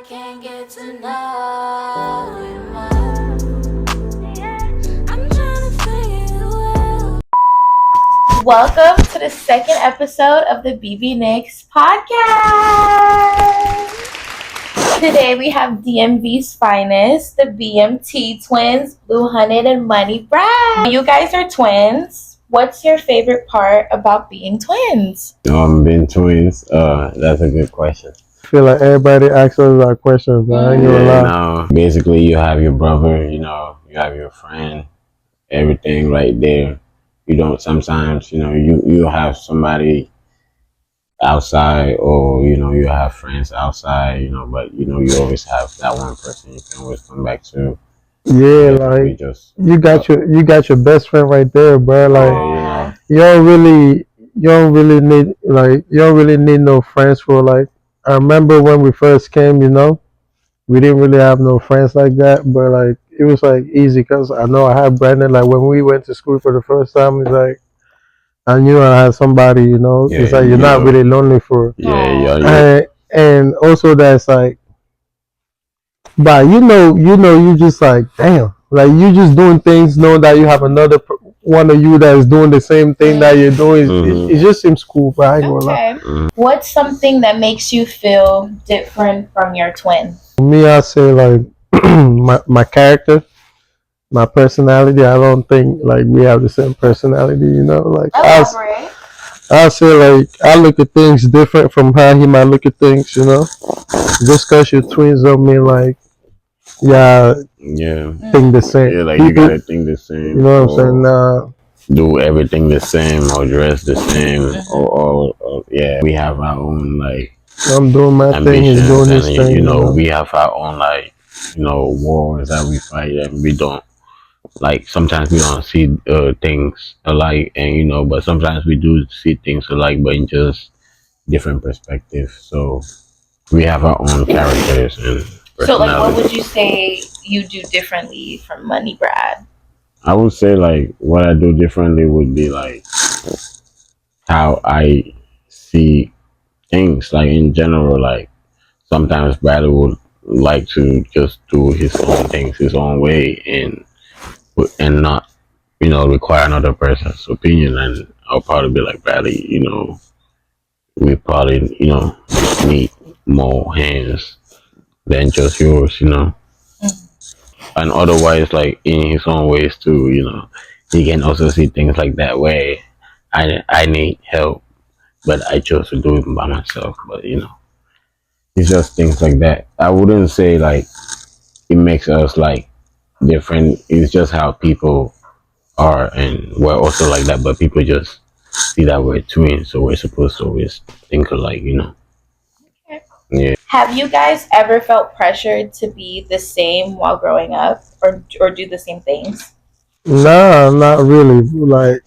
I can't get to know you more. I'm trying to figure you out. Welcome to the second episode of the BB Nicks podcast. Today we have DMV's finest, the BMT twins, Blue Hunted and Money Brad. You guys are twins. What's your favorite part about being twins? Being twins, that's a good question. I feel like everybody asks us that question, but I ain't gonna lie. Basically you have your brother, you have your friend, everything right there. You don't sometimes, you have somebody outside, or you have friends outside, but you always have that one person you can always come back to. Yeah, like you got your best friend right there, bro. Like you don't really need no friends for like. I remember when we first came, we didn't really have no friends like that, but like it was like easy because I know I had Brandon. Like when we went to school for the first time, it's like I knew I had somebody. It's like you're not really lonely for. And also that's like. But you just like damn, like you just doing things knowing that you have another one of you that is doing the same thing that you're doing. It just seems cool, but I ain't gonna lie. What's something that makes you feel different from your twin? Me, I say like my character, my personality. I don't think like we have the same personality. Like I say like I look at things different from how he might look at things. Just because you're twins don't mean like think the same. Yeah, like you gotta think the same. You know what I'm saying? Do everything the same or dress the same, or we have our own like. I'm doing my thing, he's doing his thing. We have our own like wars that we fight, and we don't like sometimes we don't see things alike, and but sometimes we do see things alike, but in just different perspectives. So we have our own characters and. So, like, what would you say you do differently from Money Brad? I would say, like, what I do differently would be, like, how I see things. Like, in general, like, sometimes Brad would like to just do his own things his own way and not, require another person's opinion. And I'll probably be like, Bradley, we probably, need more hands than just yours, and otherwise, like in his own ways too, he can also see things like that way. I need help, but I chose to do it by myself. But it's just things like that. I wouldn't say like it makes us like different. It's just how people are, and we're also like that. But people just see that we're twins, so we're supposed to always think alike, Yeah. Have you guys ever felt pressured to be the same while growing up or do the same things? Nah, not really. Like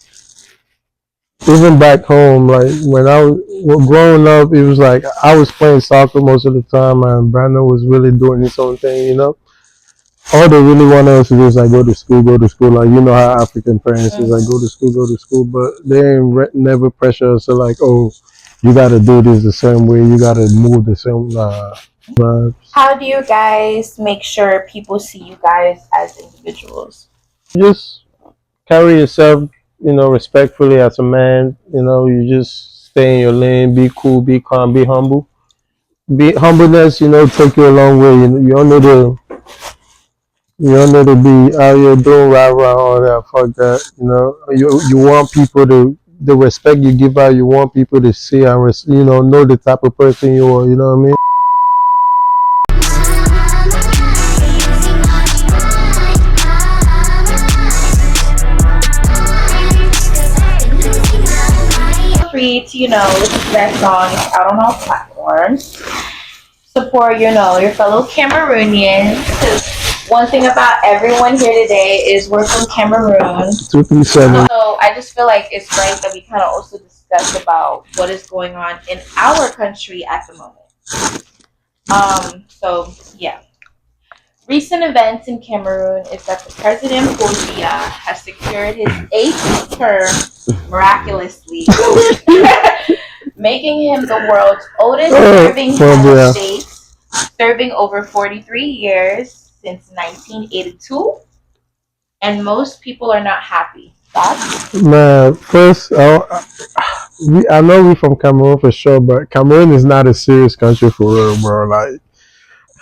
even back home, like when I was growing up, it was like I was playing soccer most of the time, and Brandon was really doing his own thing. All they really want us to do is like go to school. Like how African parents is like go to school, but they ain't never pressure us to like you gotta do this the same way. You gotta move the same vibes. How do you guys make sure people see you guys as individuals? Just carry yourself, respectfully as a man. You just stay in your lane. Be cool. Be calm. Be humble. Humbleness, take you a long way. You don't need to. You don't need to be out here doing rah-rah, all that. Fuck that. You want people to. The respect you give out, you want people to see and know the type of person you are. You know what I mean? Feel free to listen to their songs out on all platforms. Support your fellow Cameroonians. Because one thing about everyone here today is we're from Cameroon. 237. So I just feel like it's right that we kind of also discuss about what is going on in our country at the moment. So yeah. Recent events in Cameroon is that the President Paul Biya has secured his 8th term miraculously, making him the world's oldest serving head of state serving over 43 years since 1982, and most people are not happy. Thoughts? Man, first, I know we from Cameroon for sure, but Cameroon is not a serious country for real, bro. Like,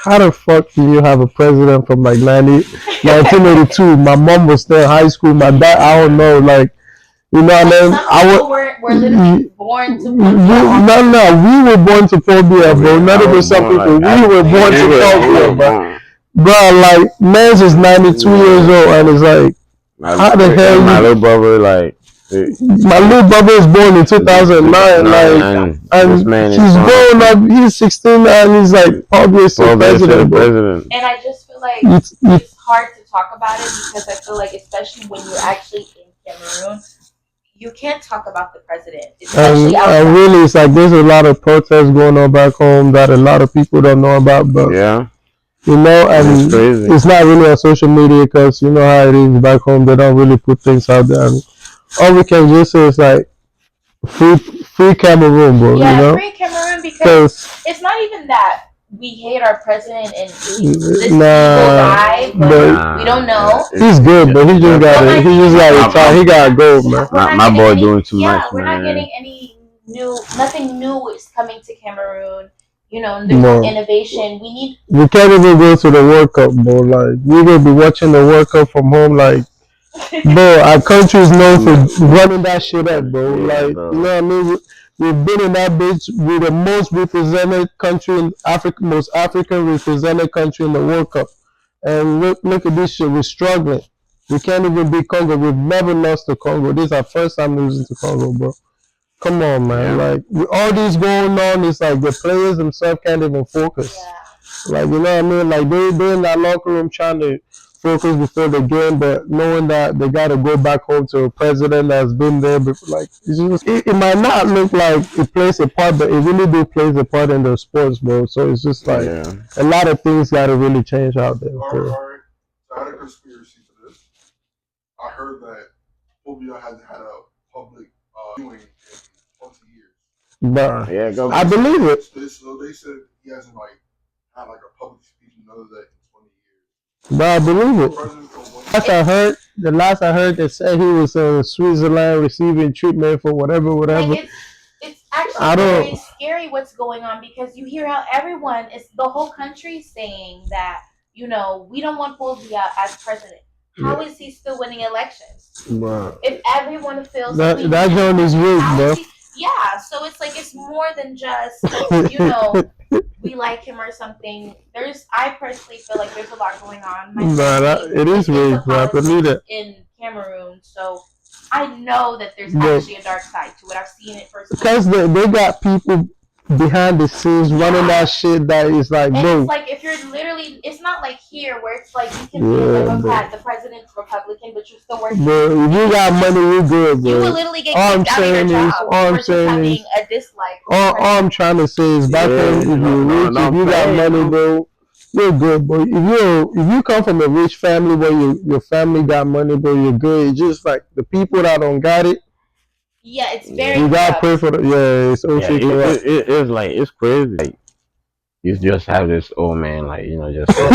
how the fuck do you have a president from like 1982? My mom was still in high school. My dad, I don't know, like, you know, and then I Some was. people were literally born to No, we were born to phobia, bro. Not even some people. We were born to phobia, bro. Bro, like, man's is 92 years old, and it's like, how the hell my little brother, like, my little brother was born in 2009, like, and he's grown up. He's 16 and he's like probably still president, bro. And I just feel like It's it's hard to talk about it because I feel like, especially when you're actually in Cameroon, you can't talk about the president, especially outside. and really, it's like there's a lot of protests going on back home that a lot of people don't know about, but yeah, you know, and it's not really on social media because you know how it is back home. They don't really put things out there. And all we can just say is like free Cameroon, bro. Yeah, you know? free Cameroon, because it's not even that we hate our president and this guy, but we don't know. He's good, but he just got retire. He got to go, man. My boy doing too much. Yeah, we're not getting any nothing new is coming to Cameroon. You know, there's no innovation. We can't even go to the World Cup, bro. Like, we're going to be watching the World Cup from home, like, bro, our country is known for running that shit up, bro. Like, you know what I mean? We've been in that bitch. We're the most represented country in Africa, most African represented country in the World Cup. And look at this shit. We're struggling. We can't even beat Congo. We've never lost to Congo. This is our first time losing to Congo, bro. Come on, man. Yeah. Like, with all this going on, it's like the players themselves can't even focus. Yeah. Like, you know what I mean? Like, they're in that locker room trying to focus before the game, but knowing that they got to go back home to a president that's been there before, like, it might not look like it plays a part, but it really do plays a part in the sports, bro. So it's just like a lot of things got to really change out there. All right. So I had a conspiracy for this. I heard that Phobia hasn't had a public viewing in 20 years. But yeah, go. I believe it. So they said he hasn't like had like a public speech and none of that in 20 years. But I believe it. The last I heard, they said he was in Switzerland receiving treatment for whatever. Like it's actually very scary what's going on, because you hear how everyone is, the whole country saying that, you know, we don't want Phobia as president. How is he still winning elections? Bro. If everyone feels that joint is rigged, bro. Yeah, so it's like it's more than just, you know, we like him or something. I personally feel like there's a lot going on. It is rigged, bro. I believe it. In Cameroon, so I know that there's actually a dark side to it. I've seen it personally. Because they got people behind the scenes running that shit that is like, and bro. It's like if you're literally, it's not like here where it's like you can be a Democrat, the president's Republican, but you're still working. Bro, if you got money, you're good, bro. You will literally get kicked out of your job for having a dislike. All I'm trying to say is back then, if you're rich, if you got money, bro, you're good, bro. If you come from a rich family where your family got money, bro, you're good. It's just like the people that don't got it. Yeah, it's very. You gotta pray for the. Yeah, it's okay. It's like it's crazy. Like, you just have this old man, like, you know, just old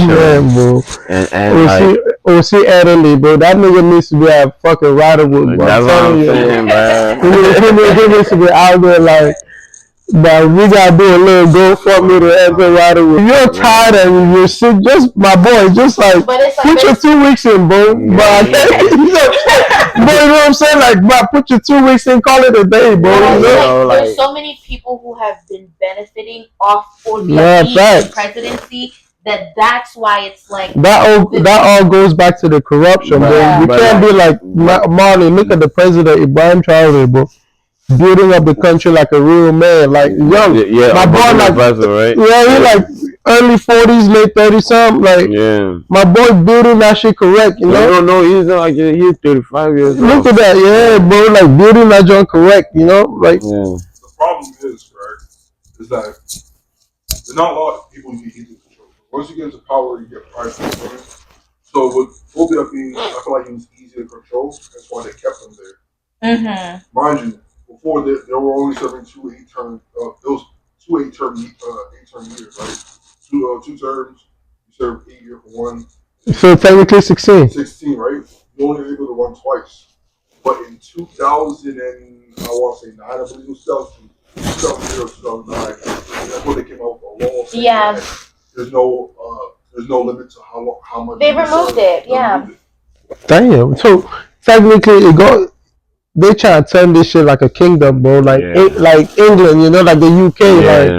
man, bro. And see Adderley, bro. That nigga needs to be at fucking Riderwood, bro. That's what I'm saying, bro. He needs to be out there like. But we gotta do a little GoFundMe to enter right away. If you're tired and you're sick, just my boy, just like put your 2 weeks in, bro. But you know what I'm saying? Like, but put your 2 weeks in, call it a day, bro. There's so many people who have been benefiting off Phobia presidency. That's why it's like that all goes back to the corruption, bro. You can't be like Marley. Look at the president, Ibrahim Traore, bro. Building up the country like a real man, like young. Yeah, my boy, like, right? Yeah, he like early 40s, late 30s, something. Like, my boy building that shit correct, you know? No, he's not like he's 35 years old. Look at that, yeah, bro. Like building that joint correct, you know? Like, the problem is, right, is that there's not a lot of people you can control. Once you get into power, you get pride control. So with Phobia being, I feel like he was easy to control. That's why they kept him there. Mind you. Before there were only serving 2 8-term, two eight-term years, right? Two terms. You serve 8 years for one. So technically 16. 16, right? You only able to run twice. But in 2000 and I want to say 9, I believe it was 2008 or 2009. That's when they came out with a law saying that there's no limit to how much They removed it. Yeah. Damn. So technically, they try to turn this shit like a kingdom, bro. Like like England, you know, like the UK. Like,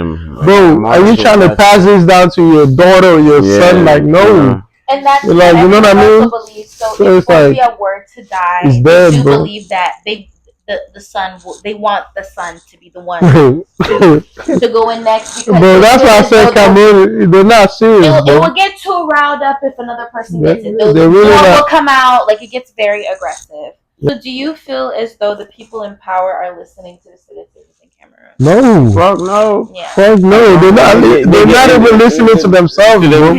bro, are you trying to pass this down to your daughter or your son? Like, no. And that's like, you know what I mean? Believe. So if Sophia were to die, it's dead, they do bro. believe that the son they want the son to be the one to go in next. Because bro, that's why I said Cameroon. They're not serious. It will get too riled up if another person gets it. They really will come out like it gets very aggressive. So do you feel as though the people in power are listening to the citizens in Cameroon? No. Fuck no. Yeah. Fuck no. They're not even listening to themselves, bro.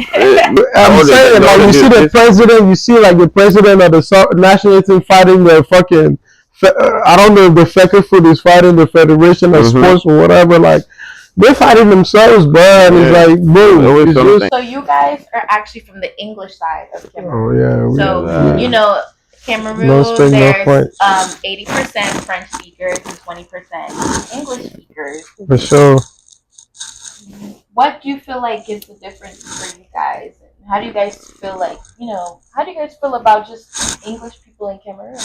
I'm saying, like, you see the president, you see, like, the president of the national team fighting the fucking, I don't know if the second foot is fighting the Federation of Sports or whatever, like, they're fighting themselves, bro, and it's like, bro. So you guys are actually from the English side of Cameroon. Oh, yeah. So, you know, Cameroon, there's 80% French speakers and 20% English speakers. For sure. What do you feel like is the difference for you guys? And how do you guys feel like, you know, how do you guys feel about just English people in Cameroon?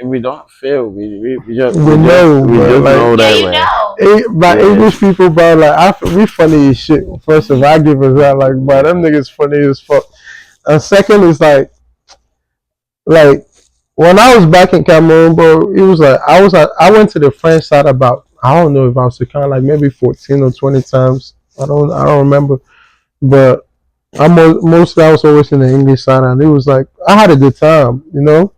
We don't feel. We just know. We just know that way. By English people, bro, like, we funny as shit. First of all, I give us that, like, bro, them niggas funny as fuck. And second is like when I was back in Cameroon, bro, it was like I went to the French side about, I don't know if I was to count, like maybe 14 or 20 times. I don't remember, but I was always in the English side, and it was like I had a good time, you know.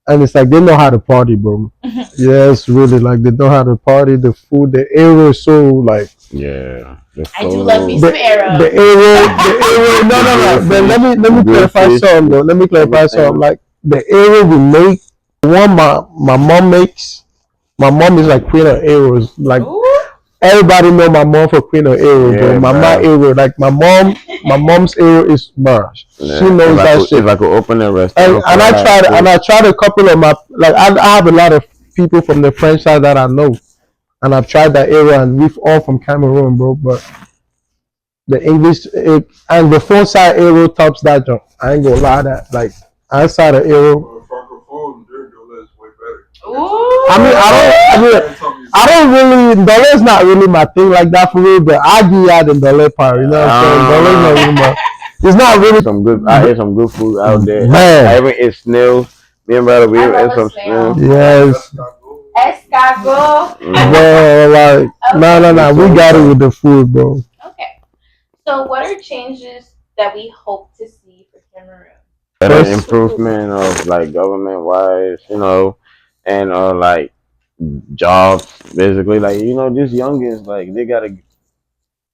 And it's like they know how to party, bro. Yes, really, like they know how to party. The food, the area is so like. Yeah. I do love me some arrows. The area. No. But let me clarify something, though. Let me clarify something. Like the area we make, the one my mom makes. My mom is like queen of arrows. Like everybody know my mom for queen of arrows, bro. My arrow, like my mom's arrow is bars. She knows that shit. If I could open a restaurant, and I tried a couple of my, like I have a lot of people from the French side that I know. And I've tried that area, and we've all from Cameroon, bro. But the English and the phone side area tops that jump. I ain't gonna lie that. Like outside of area. Francophone, their dollar is way better. I don't really. Dollar is not really my thing like that for me. But I give out the dollar part. You know what I'm saying? Dollar is not really my. It's not really some good. I ate some good food out there. Man. I even ate snail. Me and brother, we ate some snail. Yes. Escargot. Bro, like no. We got it with the food, bro. Okay. So, what are changes that we hope to see for Cameroon? Better improvement of like government wise, you know, and like jobs, basically. Like, you know, these youngins, like they gotta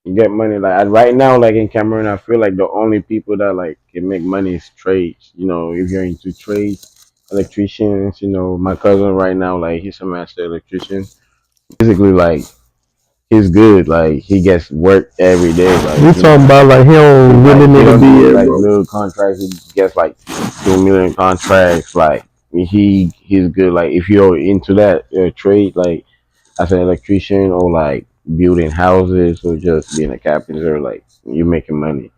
get money. Like right now, like in Cameroon, I feel like the only people that like can make money is trades. You know, if you're into trades. Electricians, you know, my cousin right now, like he's a master electrician. Basically, like he's good. Like he gets work every day. Like we talking about like he don't really need to be here, like bro. little contracts. He gets like 2 million contracts. Like he's good. Like if you're into that trade, like as an electrician or like building houses or just being a carpenter, like you're making money.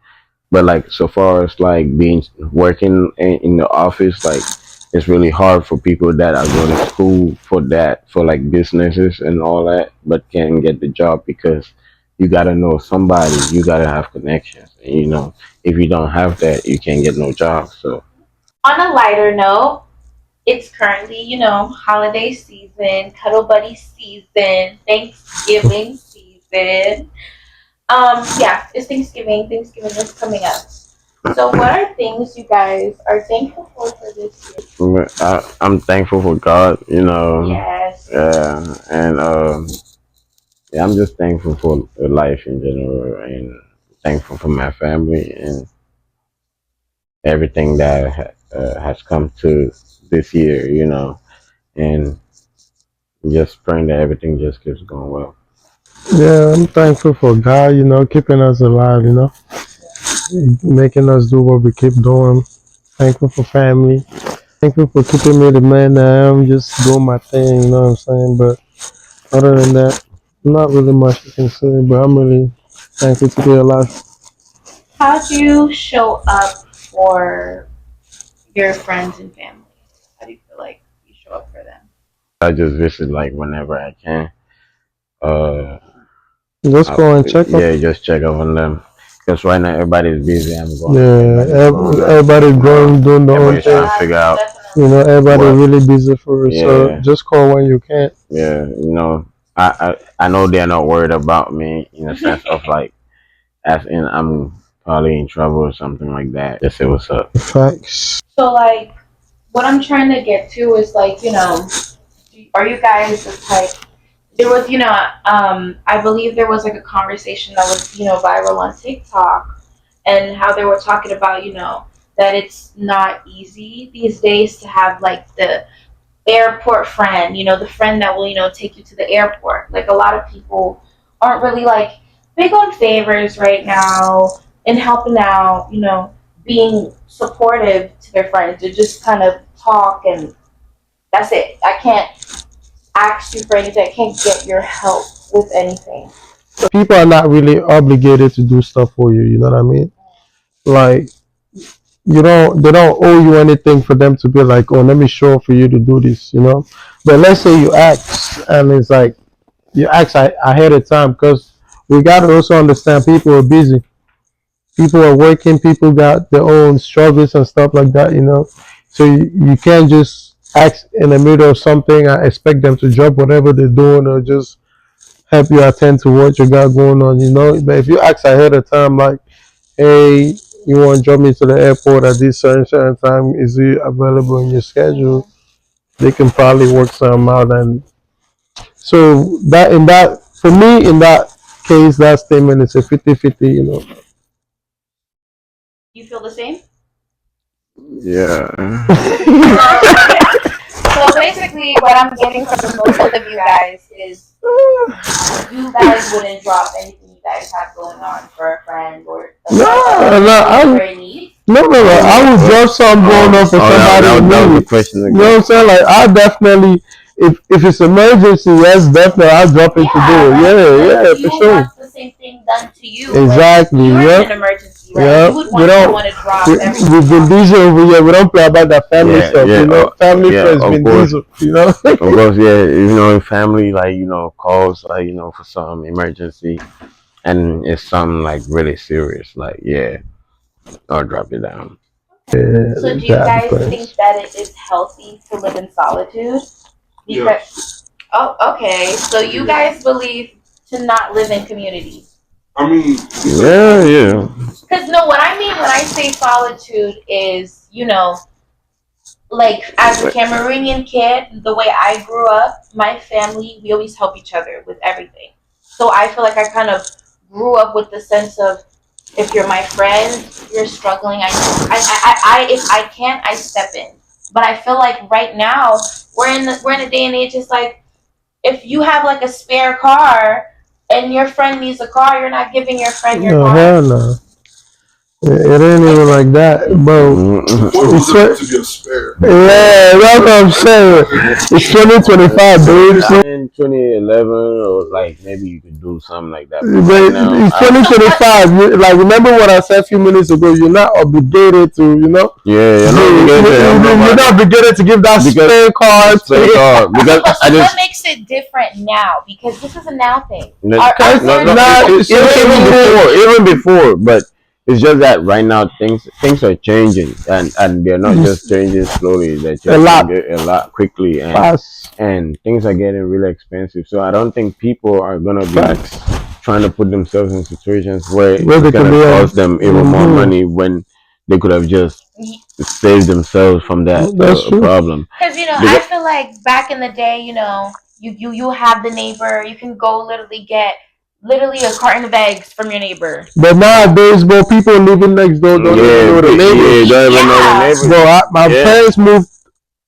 But like so far as like working in the office, like it's really hard for people that are going to school for like businesses and all that, but can't get the job because you gotta know somebody, you gotta have connections. And, you know, if you don't have that, you can't get no job. So, on a lighter note, it's currently, you know, holiday season, cuddle buddy season, Thanksgiving season. Yeah, it's Thanksgiving. Thanksgiving is coming up. So what are things you guys are thankful for this year? I'm thankful for God, you know. Yes. Yeah, and yeah, I'm just thankful for life in general, and thankful for my family and everything that has come to this year, you know, and just praying that everything just keeps going well. Yeah, I'm thankful for God, keeping us alive, making us do what we keep doing. Thankful for family. Thankful for keeping me the man that I am, just doing my thing, you know what I'm saying? But other than that, not really much I can say, but I'm really thankful to be alive. How do you show up for your friends and family? How do you feel like you show up for them? I just visit like whenever I can. Uh, Just go and check up. yeah, just check up on them. Because right now everybody's busy. I'm going. Yeah, Everybody's going out. everybody going doing their own Everybody's trying thing. to figure out Everybody what. really busy for it. So Yeah, just call when you can. yeah. I know they're not worried about me in a sense of like, as in I'm probably in trouble or something like that. Just say what's up. Facts. So like, what I'm trying to get to is like, are you guys the type? There was, I believe there was like a conversation that was, viral on TikTok, and how they were talking about, that it's not easy these days to have like the airport friend, the friend that will, take you to the airport. Like a lot of people aren't really like big on favors right now and helping out, being supportive to their friends. To just kind of talk and that's it. I can't ask you for anything. I can't get your help with anything. People are not really obligated to do stuff for you. You know what I mean? Like they don't owe you anything for them to be like, oh, let me show up for you to do this. But let's say you ask, and it's like you ask ahead of time because we got to also understand people are busy. People are working. People got their own struggles and stuff like that. So you can't just ask in the middle of something and expect them to drop whatever they're doing or just help you attend to what you got going on. But if you ask ahead of time, like, hey, you want to drop me to the airport at this certain time, is it available in your schedule? They can probably work something out. And so for me, in that case, that statement is a 50-50. You feel the same? Yeah. So basically, what I'm getting from both of you guys is you guys wouldn't drop anything you guys have going on for a friend or a need. No, I would drop something going on for somebody in that was need. the question You know what I'm again. saying? Like, I definitely, if it's emergency, yes, definitely, I'll drop it to do it. Yeah, You for would sure. want the same thing done to you. Exactly. Like, you're in Yep. an emergency, right? Yeah, You would want someone to drop everything. we've been busy over here. We don't play about that family stuff, Family Yeah, friends of been course. busy, Of course, yeah. In family, like calls, like for some emergency, and it's something like really serious, like yeah, I'll drop it down. Yeah, So do you that guys depends. think that it is healthy to live in solitude? Yeah. Because okay, so you guys believe to not live in community. I mean, Yeah. Because no, what I mean when I say solitude is, like as a Cameroonian kid, the way I grew up, my family, we always help each other with everything. So I feel like I kind of grew up with the sense of if you're my friend, you're struggling. If I can't, I step in. But I feel like right now we're in a day and age. It's like if you have like a spare car and your friend needs a car, you're not giving your friend your No, car. hell no. It ain't even like that, bro. the point was to be a spare. Yeah, that's what I'm saying. It's 2025, dude. In 2011, or like maybe you could do something like that. But But right now, it's 2025. Like, remember what I said a few minutes ago? You're not obligated to, yeah, you're not obligated to give that spare card. Because What makes it different now? Because this is a now thing. Even before, but it's just that right now things are changing, and they're not just changing slowly. They're changing a lot quickly, and things are getting really expensive. So I don't think people are gonna be trying to put themselves in situations where it's gonna cost them even more money when they could have just saved themselves from that problem. Because I feel like back in the day, you have the neighbor. You can go get literally a carton of eggs from your neighbor. But nowadays, bro, people living next door don't even know the neighbors. Don't even know the neighbors. Bro, my parents moved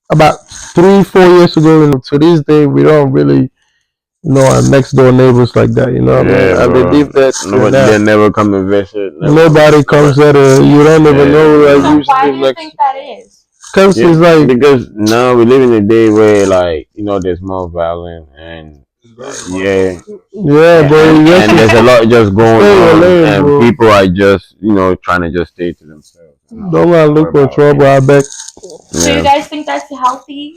about 3-4 years ago, and to this day, we don't really our next door neighbors like that. You know what I mean? Yeah, And they bro. leave that to Nobody, they that. never come and visit. Nobody comes at a. You don't even Yeah, know. Like So why do usually you next, think that is? cause yeah, it's like, because now we live in a day where like there's more violence and It's very divided yeah, over that. yeah, and, bro. and You and there's a just lot just going stay in your on lane, and bro. people are just trying to just stay to themselves and Don't not gotta worry look for about trouble. I anything. bet. So you Yeah, guys think that's healthy?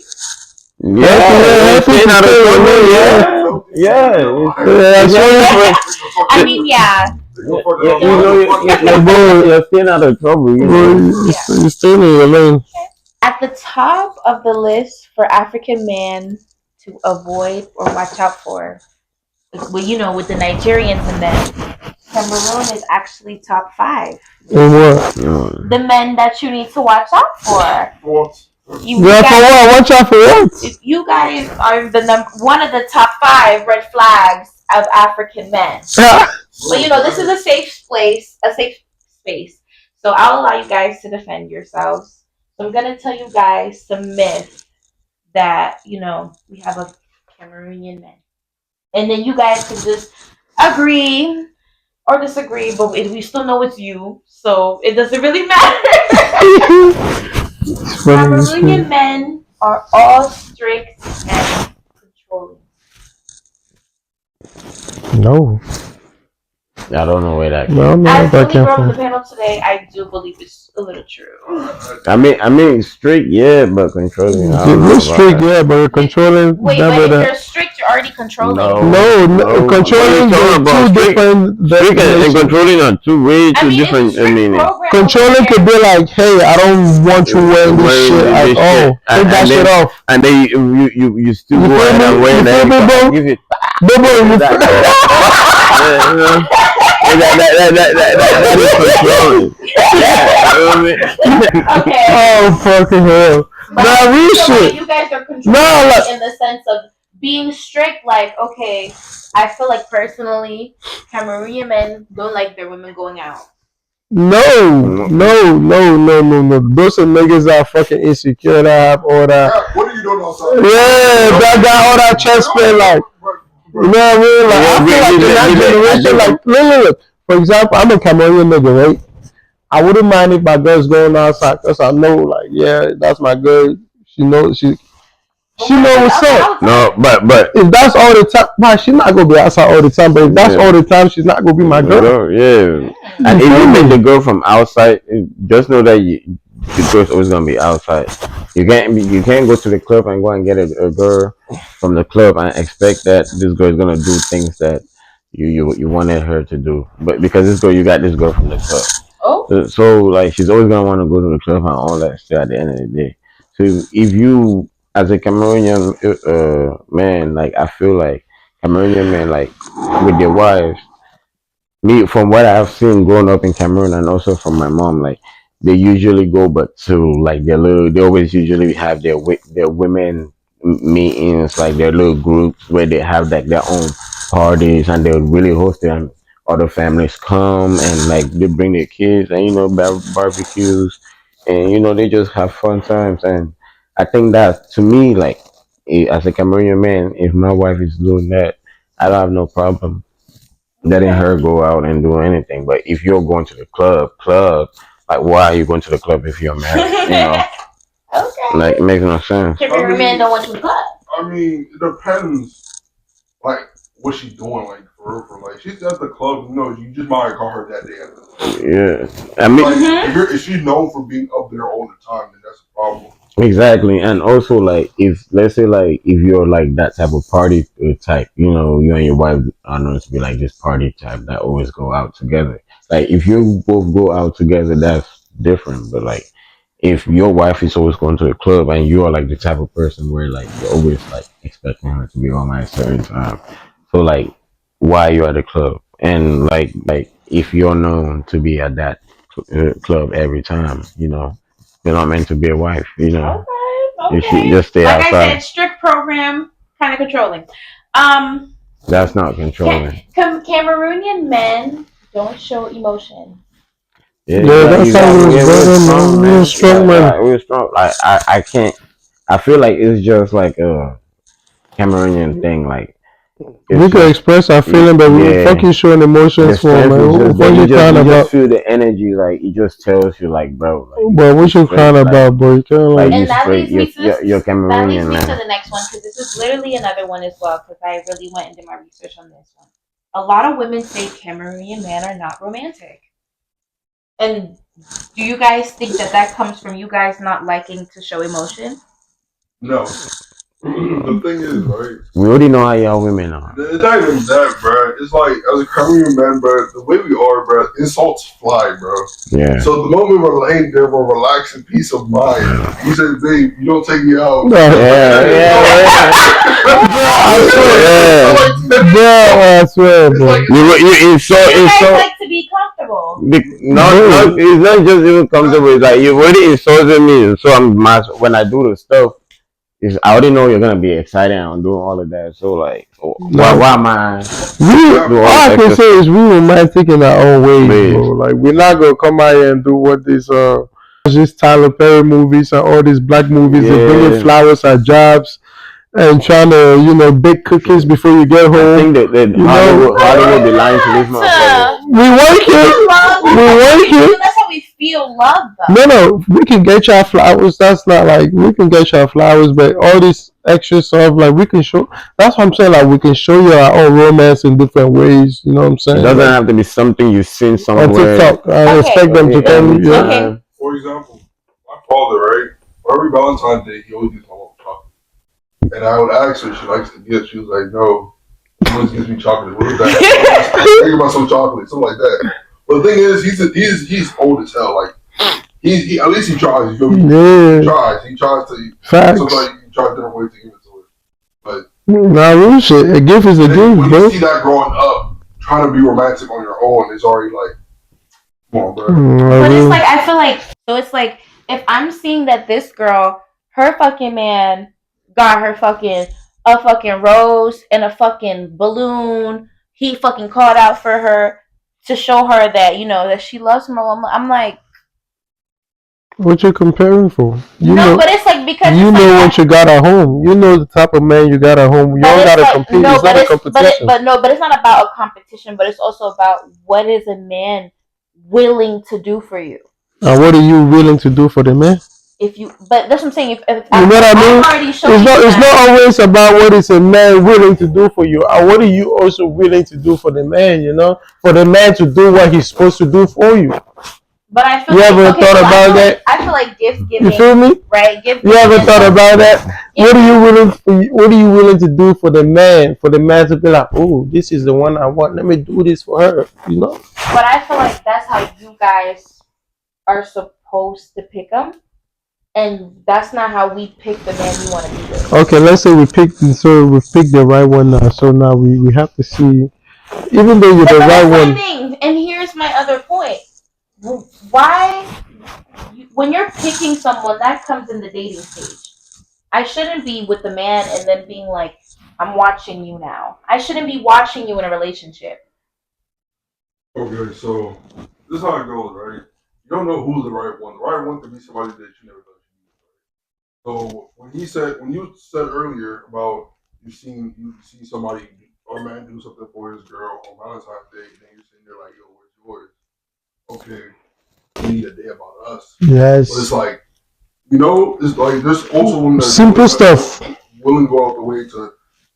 yeah, Healthy, yeah, yeah, healthy staying to out of stay in your trouble. lane. Yeah, Yeah, It's healthy. yeah, yeah. I it's swear. healthy I mean, yeah. yeah, Bro, you're staying out of trouble. bro, Yeah. you stay in your lane. At the top of the list for African men to avoid or watch out for, well, with the Nigerians and them, Cameroon is actually top 5. And what? The men that you need to watch out for. What? You Yeah, for guys, what? Watch out for what? you guys are one of the top 5 red flags of African men. But this is a safe place, a safe space. So I'll allow you guys to defend yourselves. So I'm gonna tell you guys some myths that we have a Cameroonian man, and then you guys can just agree or disagree, but we still know it's you, so it doesn't really matter. It's funny as Cameroonian shit. men are all strict and controlling. No, I don't know where that no, I came don't from. know where As the that only came girl on the from. panel today, I do believe it's a little true. I mean, strict, yeah, but controlling. I don't know You're about strict, that. yeah, but you're controlling Wait, never but if that. you're strict, you're already controlling. No, No, no. What are you controlling talking the about? two Strict, different strict and definitions. controlling are way I two mean, it's a different strict meanings. program. Controlling could be like, hey, I don't want you wearing this Wearing shit. Like, this shit, oh, take that shit off. and then you still You go feel ahead and me? wear You that. feel me, bro? Give it. Bro, you That, feel yeah, that is controlling. Yeah, you know what I mean? Okay. Oh, fucking hell. But Nah, I real feel like shit. you guys are controlling No, like, in the sense of being strict. Like, okay, I feel like personally, Cameroonian men don't like their women going out. no. Those are niggas that are fucking insecure, that have all that. Yeah, what are you doing outside? Yeah, that got all that chest play, like, you know what I mean? Like, I feel like in that generation, like, look. For example, I'm a Cameroonian nigga, right? I wouldn't mind if my girl's going outside, because I know, like, yeah, that's my girl. She knows, she know what's up. No, but If that's all the time, man, she's not gonna be outside all the time. But if that's all the time, she's not gonna be my girl. yeah. And if feel you me? meet the girl from outside, just know that the girl's always gonna be outside. You can't go to the club and go and get a girl from the club and expect that this girl is gonna do things that you wanted her to do. But because you got this girl from the club. Oh. So like she's always gonna want to go to the club and all that shit at the end of the day. So if you as a Cameroonian man, like I feel like Cameroonian men like with their wives, me from what I've seen growing up in Cameroon and also from my mom, like they usually go but to like they always usually have their women meetings, like their little groups where they have like their own parties and they'll really host it and other families come and like they bring their kids and barbecues and they just have fun times. And I think that to me, like as a Cameroonian man, if my wife is doing that, I don't have no problem letting her go out and do anything. But if you're going to the club, like why are you going to the club if you're married? Okay. Like it makes no sense. Cameroonian men don't want you to club. I mean, it depends, like, what she's doing, like, for like, she's at the club, you just might call her that day at the club. Yeah, I mean Like, if she's known for being up there all the time, then that's a problem. exactly. And also like if let's say like if you're like that type of party type, you and your wife are known to be like this party type that always go out together. Like if you both go out together, that's different. But like if your wife is always going to the club and you are like the type of person where like you're always like expecting her to be home at a certain time, so like why you at the club? And like if you're known to be at that club every time, you're not meant to be a wife. You should Okay. just stay Like I outside. said, strict program, kind of controlling. That's not controlling. Cameroonian men don't show emotion. Yeah, Yeah, that's how we was we're strong, born, man. We man. was strong, man. We're strong. Like I can't. I feel like it's just like a Cameroonian thing. Like We can express our feeling, but we fucking showing emotions for man. What you crying about? You just feel the energy, like it just tells you, like, bro. Like, but what you crying about, bro? You can't like. And that leads me to this. You're That leads Cameroonian, me man. to the next one because this is literally another one as well. Because I really went and did my research on this one. A lot of women say Cameroonian men are not romantic. And do you guys think that comes from you guys not liking to show emotion? No. The thing is, right? We already know how y'all women are. It's not even that, bro. It's like, as a Cameroonian man, bro, the way we are, bro, insults fly, bro. Yeah. So the moment we're laying there, we're relaxing, peace of mind. You say, babe, you don't take me out. I swear, bro. You guys like to be comfortable. No, it's not just even comfortable. It's like you already insulted me, so I'm when I do the stuff. I already know you're gonna be excited and doing all of that. So like, why am I? All I can say is we romantic in our own ways, bro. Like we're not gonna come out here and do what this Tyler Perry movies and all these black movies. They're bringing flowers at jobs and trying to bake cookies before you get home. I think that Hollywood be lying to this motherfucker. We work. That's how we feel love, though. No, we can get y'all flowers. That's not like we can get y'all flowers, but all this extra stuff, like we can show. That's what I'm saying. Like we can show you our own romance in different ways. You know what I'm saying? It doesn't have to be something you've seen somewhere. On TikTok, I expect them to come. Yeah. Okay. For example, my father, right? For every Valentine's Day, he always gets my mom chocolate. And I would ask her, she likes to gift. She was like, no, he always gives me chocolate. What is that? Think about some chocolate, something like that. But the thing is, he's old as hell. Like he at least he tries. You feel me? Yeah. He tries to. Facts. Sometimes he tries different ways to give it to her. But real shit. A gift is a gift, when bro. you see that growing up, trying to be romantic on your own, it's already like, come on, bro. But it's like I feel like it's like if I'm seeing that this girl, her fucking man got her a fucking rose and a fucking balloon. He fucking called out for her to show her that that she loves him. I'm like, what you comparing for? But it's like because what you got at home. You know the type of man you got at home. You don't gotta compete. It's not a competition. But it's not about a competition. But it's also about what is a man willing to do for you. And what are you willing to do for the man? But that's what I'm saying. If you know what I mean? It's not always about what is a man willing to do for you. And what are you also willing to do for the man? For the man to do what he's supposed to do for you. But I feel you ever thought about that? I feel like gift giving. You feel me? Right? You ever thought about that? What are you willing to do for the man? For the man to be like, oh, this is the one I want. Let me do this for her. But I feel like that's how you guys are supposed to pick them. And that's not how we pick the man we want to be with. Okay, let's say we picked the right one now. So now we have to see, even though you're the right one. And here's my other point. Why, when you're picking someone, that comes in the dating stage. I shouldn't be with the man and then being like, I'm watching you now. I shouldn't be watching you in a relationship. Okay, so this is how it goes, right? You don't know who's the right one. The right one could be somebody that you never thought. So when you said earlier about you see somebody or a man do something for his girl on Valentine's Day, and then you're sitting there like, yo, where's yours? Okay, we need a day about us. Yes. But it's like, it's like there's also women that simple stuff willing to go out the way to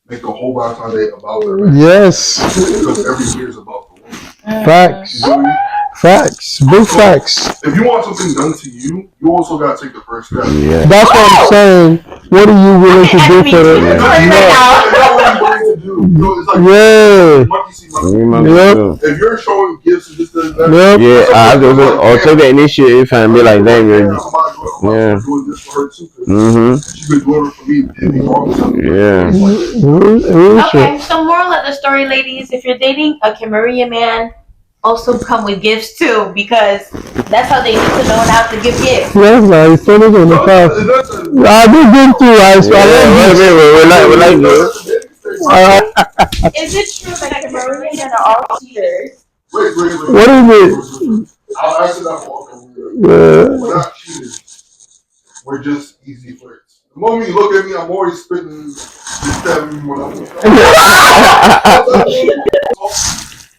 make the whole Valentine's Day about their man. Yes. Because every year is about the woman. Facts. You know what I mean? Facts, big facts. If you want something done to you, you also gotta take the first step. Yeah. That's what I'm saying. What are you willing to do for them? If you're showing gifts and this and that, I'll take the initiative and be like, damn, yeah. Doing this for her too. She's been doing it for me. Okay, so moral of the story, ladies: if you're dating a Cameroonian man, also come with gifts too, because that's how they need to know how to give gifts. Yes, man, it's on the path. I do give too, we like this. Is it true that Cameroonians are all cheaters? Wait. What is it? I'll answer that for Cameroonian. We're not cheaters. We're just easy flirts. The moment you look at me, I'm always spitting this them when I'm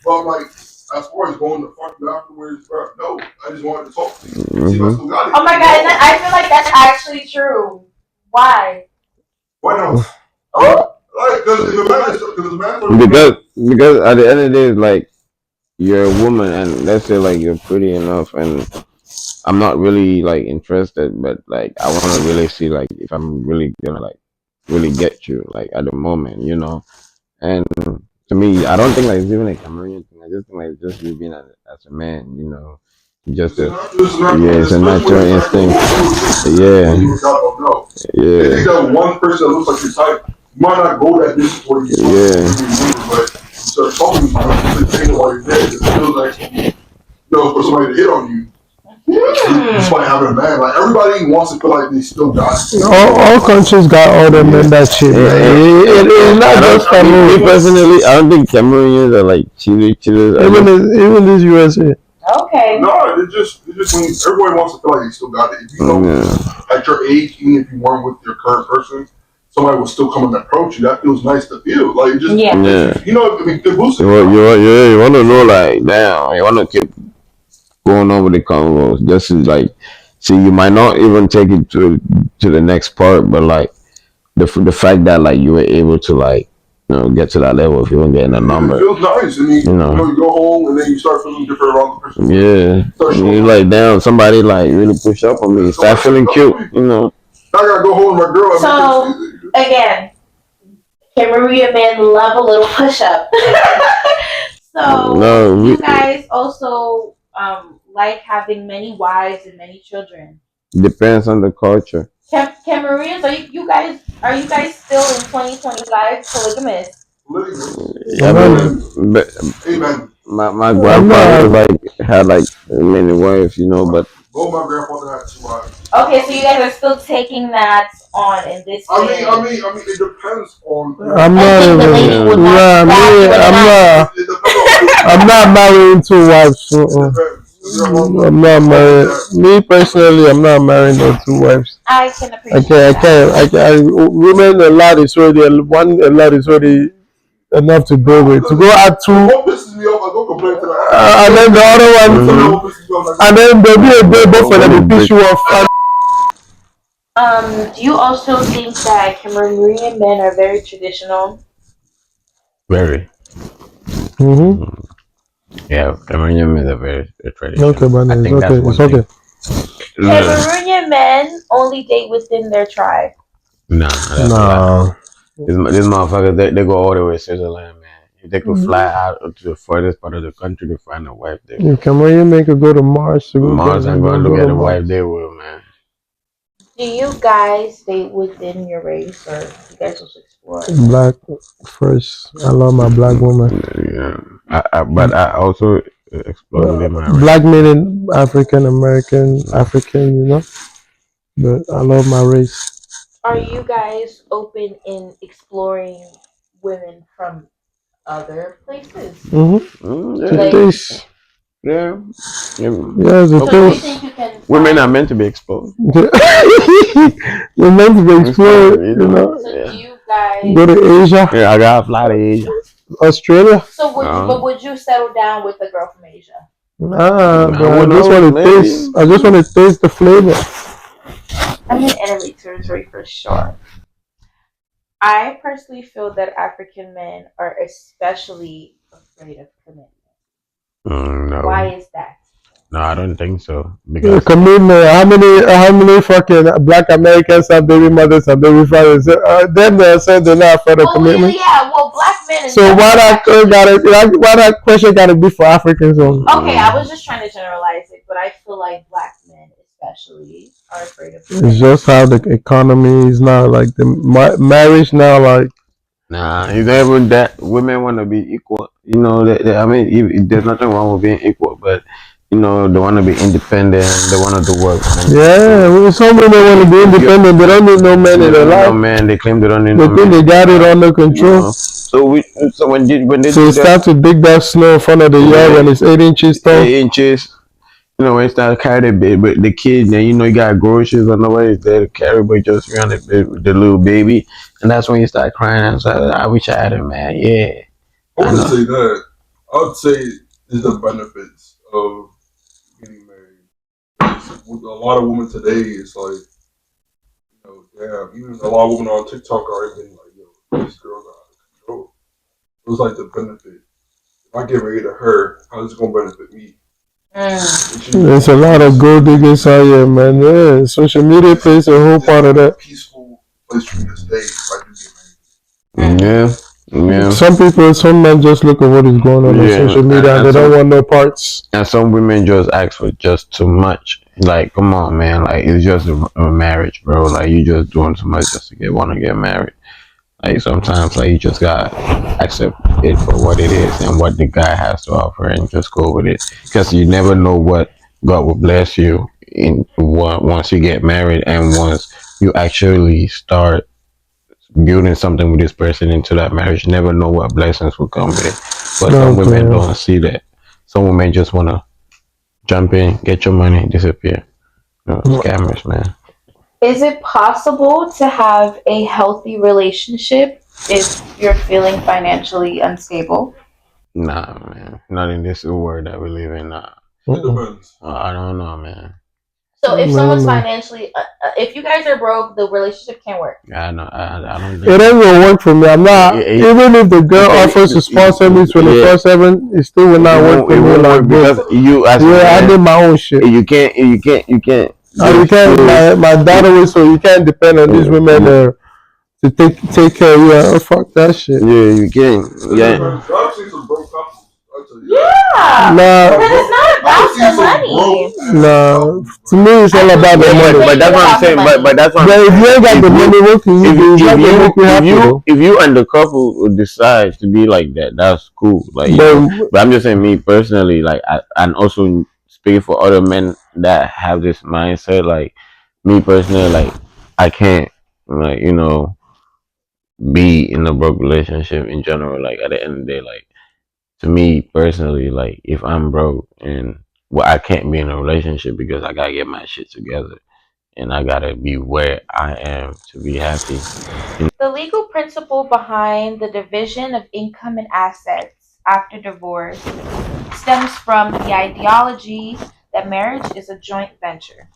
but like, as far as going to fuck you afterwards, bro, no. I just wanted to talk to you. See if I still got it. Oh my god, and I feel like that's actually true. Why? Why not? Oh, Like, because the man because at the end of the day, it's like you're a woman, and let's say like you're pretty enough, and I'm not really like interested, but like I want to really see like if I'm really gonna like really get you like at the moment, you know. And to me, I don't think like it's even a Cameroonian thing. I just think like just you being as a man, you know, just a, yeah, it's a natural instinct. Yeah, They think yeah, that one person that looks like your type, you might not go that distance for you, yeah. but you start talking to you, they think while you're dead, it feels like, for somebody to hit on you. Despite having a man, like everybody wants to feel like they still got it. All countries got all them men that shit, man. It's not just Me Cameroon. personally, I don't think Cameroonians are like cheaters. Even this USA. okay. No, it just when everybody wants to feel like they still got it. If you know, at your age, even if you weren't with your current person, somebody will still come and approach you. That feels nice to feel. Like just Yeah. you know, I mean, good boosting. You want to know like damn, you want to keep going on with the convos. Just to, like, see, you might not even take it to the next part, but like the fact that like you were able to like get to that level if you weren't getting a number. It feels nice. I mean, you go home and then you start feeling different around the person. Yeah, you're like damn, somebody like really push up on me. Start feeling cute, you know. I gotta go home with my girl. So again, Cameroonian men love a little push up. So you guys also like having many wives and many children. Depends on the culture. Cameroonians, are you guys still in 2025 polygamous? Amen. My grandfather like had like many wives, you know, but both my grandfather had 2 wives. Okay, so you guys are still taking that on in this. I mean, it depends on. I'm not marrying 2 wives. I'm not married. Me personally, I'm not marrying no 2 wives. I can appreciate. I can't. Women, a lot is already enough to go with. To go at 2, and then the other one, and then there'll be a day both for them to piss you off. Do you also think that Cameroonian men are very traditional? very. Yeah, Cameroonian men are very traditional. Okay, but it's okay. Cameroonian men only date within their tribe. No. This motherfucker, they go all the way to Switzerland, man. If they could fly out to the furthest part of the country to find a wife, they would. Cameroonian men could go to Mars to Mars and go and look at the wife, they will, man. Do you guys date within your race, or you guys also explore? Black first. I love my black woman. Yeah, but I also explore within my race. Black meaning African American, African, you know. But I love my race. Are you guys open in exploring women from other places? Yeah. Yeah, the taste. Women are meant to be exposed. We're meant to be explored, you know. So do you guys go to Asia? Yeah, I gotta fly to Asia. Australia? So would you settle down with a girl from Asia? Nah, but I just want to taste the flavor. I'm in enemy territory for sure. I personally feel that African men are especially afraid of commitment. No. Why is that? No, I don't think so. Because commitment. How many fucking Black Americans have baby mothers and baby fathers? Them that said they're not afraid of commitment. Yeah, well, black men. So why that question gotta be for Africans only? Okay, I was just trying to generalize it, but I feel like black men especially are afraid of commitment. It's just how the economy is now. Like the marriage now, like. Nah, even that women want to be equal. You know, I mean, there's nothing wrong with being equal, but you know, they want to be independent. They want to do work. Yeah, some women want to be independent. They don't need no man in their life. No man, they claim they don't need no man. They think they got it under control. No. So when they start to dig that snow in front of the yard when it's 8 inches tall. 8 inches. You know, when you start carrying the kid, then you know you got groceries on the way. There to carry, but just around the little baby, and that's when you start crying. I'm like, I wish I had it, man. Yeah, I I wouldn't know. say that. I would say is the benefits of getting married. With a lot of women today, it's like, damn, even a lot of women on TikTok are even like, yo, this girl's out of control. It was like the benefit. If I get married to her, how is it gonna benefit me? There's a lot of gold diggers out here, man. Yeah, social media plays a whole part of that. Peaceful place for me to stay if I do get married. Yeah. Some men just look at what is going on social media and they don't want no parts. And some women just ask for just too much. Like, come on, man. Like, it's just a marriage, bro. Like, you just doing too much just to want to get married. Like, sometimes, like, you just gotta accept it for what it is and what the guy has to offer and just go with it. Because you never know what God will bless you once you get married and once you actually start building something with this person into that marriage. You never know what blessings will come with it. But some women don't see that. Some women just want to jump in, get your money, disappear. Scammers, man. Is it possible to have a healthy relationship if you're feeling financially unstable? Nah, man. Not in this world that we live in. Nah. It depends. I don't know, man. So if someone's financially, if you guys are broke, the relationship can't work. I don't think it ain't gonna work for me. I'm not. Even if the girl offers to sponsor me 24/7, it still will not work for me. Like because you, as I did my own shit. You can't. My dad always so you can't depend on these women to take care of you. Oh, fuck that shit. Yeah, you can. Yeah. I've seen some broke couples. Yeah. Nah. Because it's not about the money. Nah. To me, it's all about the money. But that's what I'm saying. But that's what. But if you ain't got the money, what can you do? If you and the couple would decide to be like that, that's cool. Like, but I'm just saying, me personally, like, and also speaking for other men that have this mindset, like me personally, like I can't, like, be in a broke relationship in general. Like, at the end of the day, like, to me personally, like, if I'm broke and I can't be in a relationship because I gotta get my shit together and I gotta be where I am to be happy. The legal principle behind the division of income and assets after divorce stems from the ideology that marriage is a joint venture.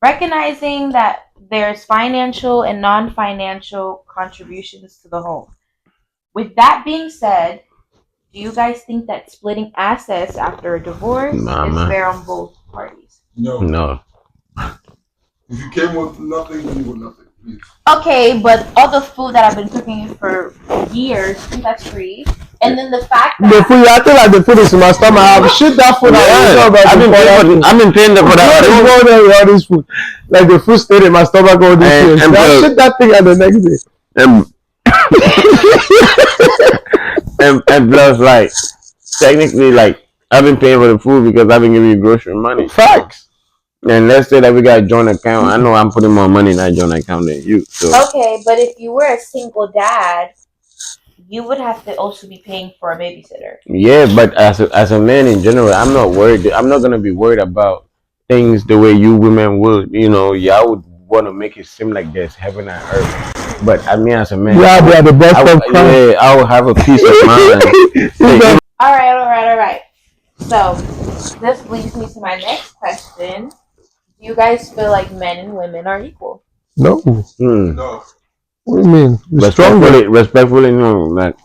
Recognizing that there's financial and non-financial contributions to the home. With that being said, do you guys think that splitting assets after a divorce is fair on both parties? No. If you came with nothing, then you with nothing. Please. Okay, but all the food that I've been cooking for years, I think that's free. And then the fact that the food, I feel like the food is in my stomach. I've shit that food. I've been paying for that. All this food, like the food stayed in my stomach all these years. I shit that thing at the next day. And plus, like, technically, like, I've been paying for the food because I've been giving you grocery money. Facts. And let's say that we got a joint account. I know I'm putting more money in that joint account than you. So. Okay, but if you were a single dad, you would have to also be paying for a babysitter. Yeah, but as a man in general, I'm not worried. I'm not gonna be worried about things the way you women would. Y'all would want to make it seem like there's heaven and earth. But I mean, as a man, I will have a peace of mind. All right. So this leads me to my next question. Do you guys feel like men and women are equal? No. No. What do you mean? Respectfully, no. Like,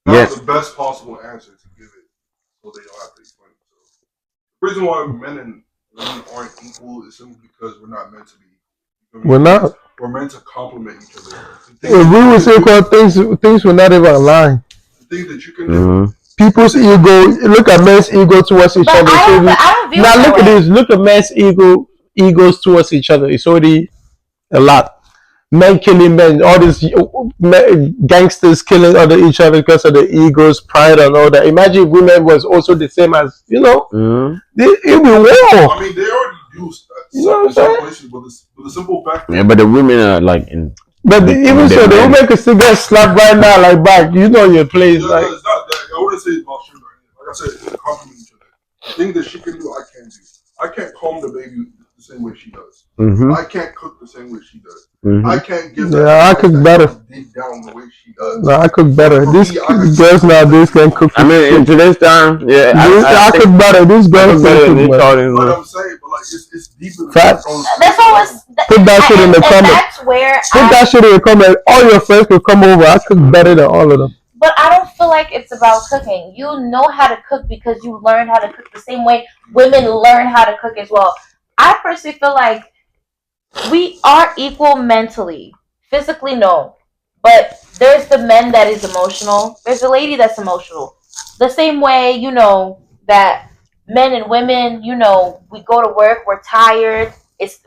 that's the best possible answer to give it, so they don't have to explain it. So, the reason why men and women aren't equal is simply because we're not meant to be. We're not. We're meant to complement each other. If we were equal, things would not even align. The things that you can do. People's ego. Look at men's ego towards each other. Now look at this. Look at men's egos towards each other. It's already a lot. Men killing men. All these gangsters killing each other because of the egos, pride, and all that. Imagine if women was also the same as it would be war. I mean, they already do some places, but the simple fact. Yeah, but the women are like in. But even so, the women could still get slapped right now, like back. You know your place. Like, it's not that. I wouldn't say it's about sugar. Like I said, it's compliment each other. Things that she can do, I can't do. I can't comb the baby the same way she does. Mm-hmm. I can't cook the same way she does. Mm-hmm. I can't give I cook better. Deep down the way she does. No, I cook better. For These me, I girls nowadays can cook. I mean, in today's time, yeah, I cook better. These girls can cook better. But I'm saying, but like it's deeper. Facts. That's always Put that shit in the comment. That's where Put that shit in the comment. All your friends could come over. I cook better than all of them. But I don't feel like it's about cooking. You know how to cook because you learn how to cook the same way women learn how to cook as well. I personally feel like we are equal mentally. Physically, no. But there's the men that is emotional. There's the lady that's emotional. The same way, you know, that men and women, you know, we go to work, we're tired.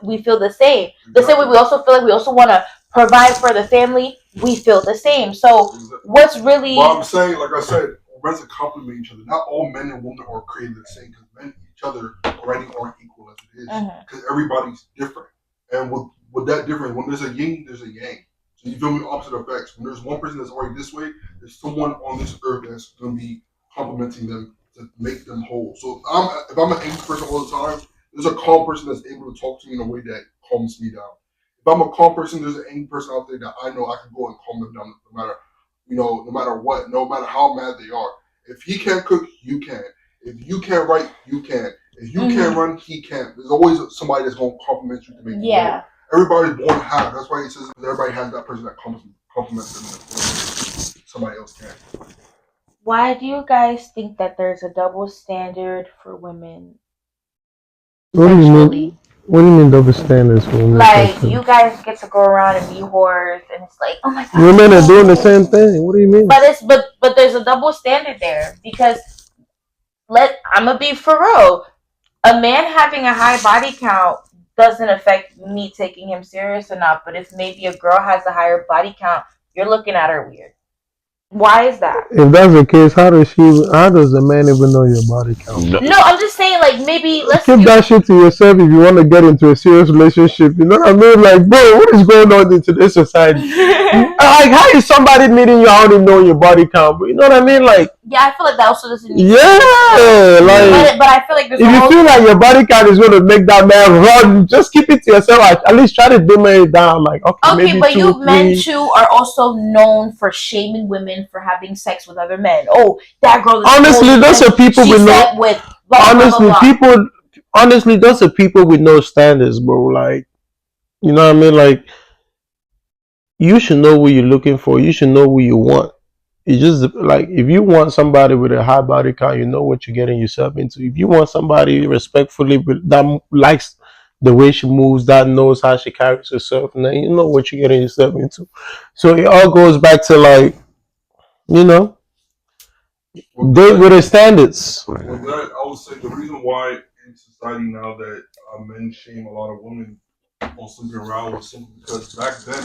We feel the same. The same way we also feel like we also want to provide for the family. We feel the same. So what's really? Well, I'm saying, like I said, men complement each other. Not all men and women are created the same because men each other already aren't equal as it is. Because everybody's different, and with that difference, when there's a yin, there's a yang. So you feel me? Opposite effects. When there's one person that's already this way, there's someone on this earth that's going to be complimenting them to make them whole. So if I'm an angry person all the time, there's a calm person that's able to talk to me in a way that calms me down. If I'm a calm person, there's an angry person out there that I know I can go and calm them down no matter, no matter what, no matter how mad they are. If he can't cook, you can. If you can't write, you can. If you can't run, he can. There's always somebody that's going to compliment you to make you better. Everybody's born to have. That's why it says everybody has that person that compliments them. Somebody else can. Why do you guys think that there's a double standard for women? What do you mean? What do you mean double standards for women? Like you guys get to go around and be whores, and it's like, oh my god, women are doing the same thing. What do you mean? But there's a double standard there because I'm gonna be for real. A man having a high body count doesn't affect me taking him serious or not. But if maybe a girl has a higher body count, you're looking at her weird. Why is that? If that's the case, how does the man even know your body count? No, I'm just saying, like, maybe let's keep that shit to yourself if you want to get into a serious relationship. You know what I mean? Like, bro, what is going on in today's society? Like, how is somebody meeting you already knowing your body count? But you know what I mean? Like, yeah, I feel like that also doesn't. Like, but I feel like if you feel like your body count is going to make that man run, just keep it to yourself. At least try to dim it down. Like, okay, maybe but 2, you 3. men too are also known for shaming women for having sex with other men. Oh, that girl. Honestly, those are people we know. Honestly, those are people with no standards, bro. Like, you know what I mean? Like, you should know what you're looking for. You should know what you want. You just like if you want somebody with a high body count, you know what you're getting yourself into. If you want somebody respectfully that likes the way she moves, that knows how she carries herself, and then you know what you're getting yourself into. So it all goes back to like, you know, date with the standards. With that, I would say the reason why in society now that men shame a lot of women on sleeping around was simply because back then,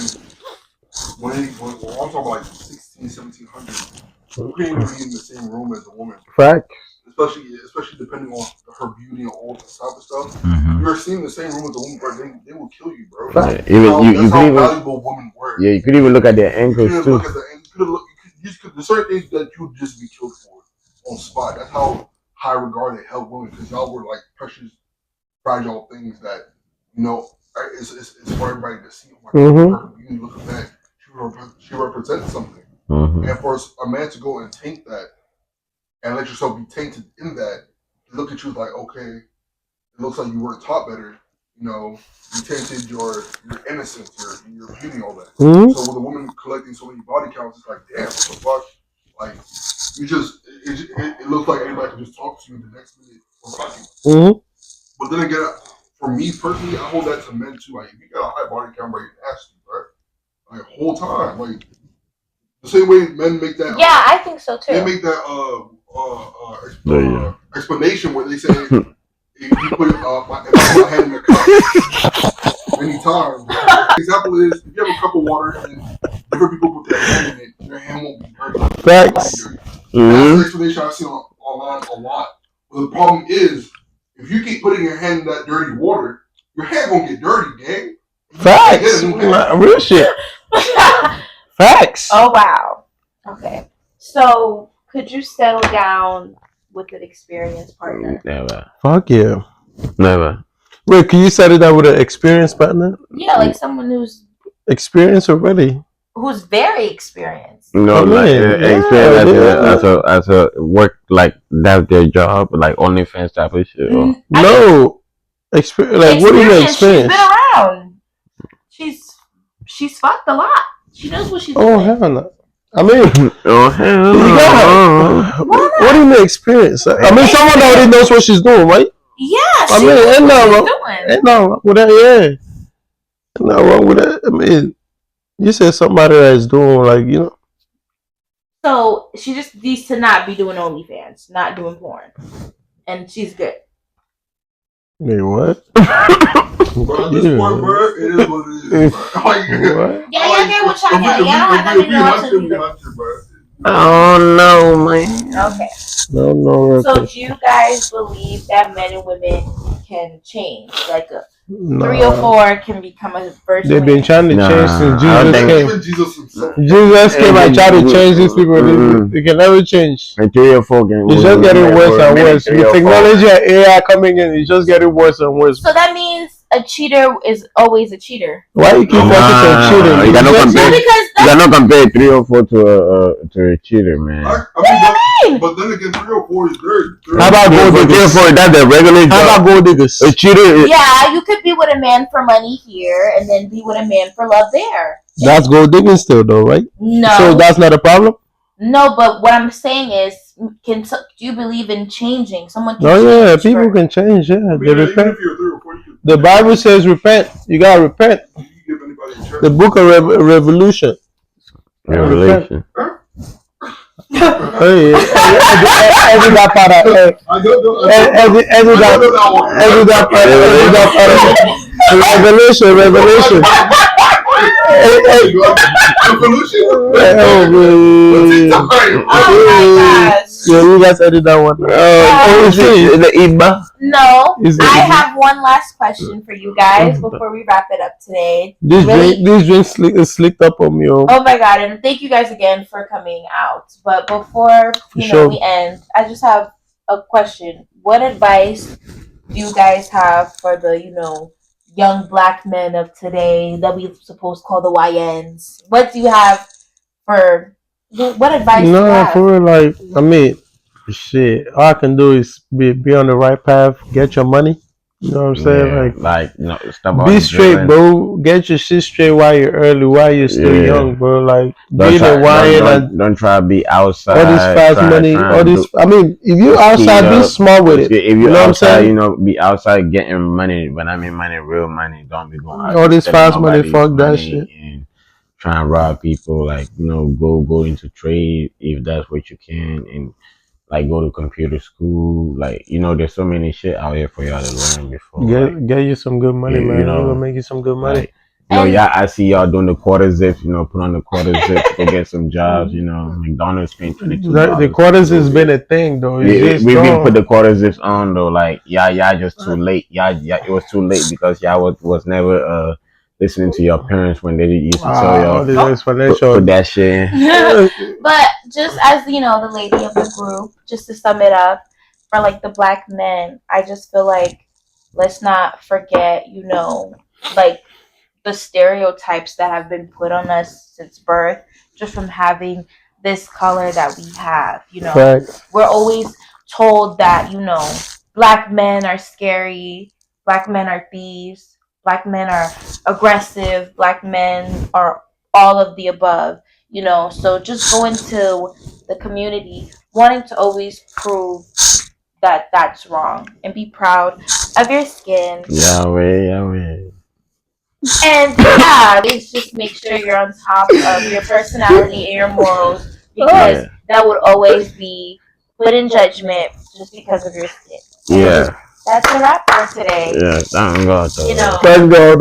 when I'm talking about like 1700s, you couldn't even be in the same room as a woman. Fact. Especially depending on her beauty and all that type of stuff. You're seeing the same room as a woman, bro. They will kill you, bro. Right. That's how valuable women were. Yeah, you could even look at their ankles too. There's certain things that you would just be killed for on spot. That's how high regard they held women, because y'all were like precious, fragile things that, you know, it's for everybody to see. Like, her beauty, look at that. She represents something. And for a man to go and taint that and let yourself be tainted in that, look at you like, okay, it looks like you weren't taught better. You know, you tainted your innocence, your beauty, all that. So with a woman collecting so many body counts, it's like, damn, what the fuck? Like, you just, it looks like anybody can just talk to you the next minute or fucking. But then again, for me personally, I hold that to men too. Like, if you got a high body count, you're nasty, right? Like, whole time. Like, the same way men make that. Yeah, I think so too. They make that explanation where they say, if you put my hand in your cup many times. Example is, if you have a cup of water and different people put their hand in it, your hand won't be dirty. Facts. That's an explanation I've seen online a lot. But the problem is, if you keep putting your hand in that dirty water, your hand gonna get dirty, gang. Facts. Real shit. Facts. Oh wow. Okay. So could you settle down with an experienced partner? Never. Fuck yeah. Never. Wait, can you set it up with an experienced partner? Yeah, like someone who's Experienced already. very experienced. No, like yeah. as a work, like that's their job, like OnlyFans type of shit. Or... No. Like what do you mean experience? She's been around. She's fucked a lot. She knows what she's doing. Oh hell no. I mean, oh hell no. What do you mean experience? I mean, someone already knows what she's doing, right? Yeah, I mean, ain't nothing wrong with that. Yeah, ain't nothing wrong with that. I mean, you said somebody that's doing like So she just needs to not be doing OnlyFans, not doing porn, and she's good. Wait, what? Bro, at this point, bro, it is what it is. What? Yeah, I get what y'all get. Y'all don't have nothing to do. Oh no, man. Okay. No. So do you guys believe that men and women can change? Like a 3 or 4 can become a virgin? They've been trying to change since Jesus came. Jesus came and tried to change these people. They can never change. And 3 or 4 can. It's just getting worse and worse. With technology and AI coming in, it's just getting worse and worse. So that means a cheater is always a cheater. Why you keep focusing on cheating? You cannot compare 3 or 4 to a cheater, man. But then again, 3 or 4 is very. How about gold diggers? That's the regular job. How about gold diggers? A cheater. Yeah, you could be with a man for money here, and then be with a man for love there. That's gold digging still, though, right? No. So that's not a problem. No, but what I'm saying is, do you believe in changing? Someone can change. People can change. Yeah, they repent. The Bible says repent. You gotta repent. The book of Revelation. Revelation. Hey, every that part. Every that part. Revelation. Yeah, you guys edit that one. The Iba. No, I have one last question for you guys before we wrap it up today. This drink is slicked up on me. Oh my god! And thank you guys again for coming out. But before we end, I just have a question. What advice do you guys have for the young black men of today that we supposed to call the YNs? What do you have for? What advice do you have? For real, like, I mean, shit, all I can do is be on the right path, get your money. You know what I'm saying? Stop be straight, bro. Get your shit straight while you're early, while you're still young, bro. Like, don't try to be outside. All this fast money, I mean, if you outside, be smart with it. If you outside, be outside getting money. When I mean money, real money, don't be going out. All this fast money, fuck that shit. And try and rob people, go into trade if that's what you can, and go to computer school. There's so many shit out here for y'all to learn before. Get you some good money, man. We're gonna make you some good money. I see y'all doing the quarter zips, put on the quarter zips, go get some jobs, McDonald's paying $22. The quarter zips been a thing though. We've been put the quarter zips on though, y'all just too late. It was too late because y'all was never listening to your parents when they used to tell y'all put that shit in. But just as the lady of the group, just to sum it up, for the black men, I just feel like let's not forget, the stereotypes that have been put on us since birth, just from having this color that we have. We're always told that black men are scary, black men are thieves, black men are aggressive, black men are all of the above, so just go into the community wanting to always prove that that's wrong and be proud of your skin. Yahweh. And it's just make sure you're on top of your personality and your morals, because that would always be put in judgment just because of your skin. Yeah. That's a wrap for today. Yeah, thank God. Thank God.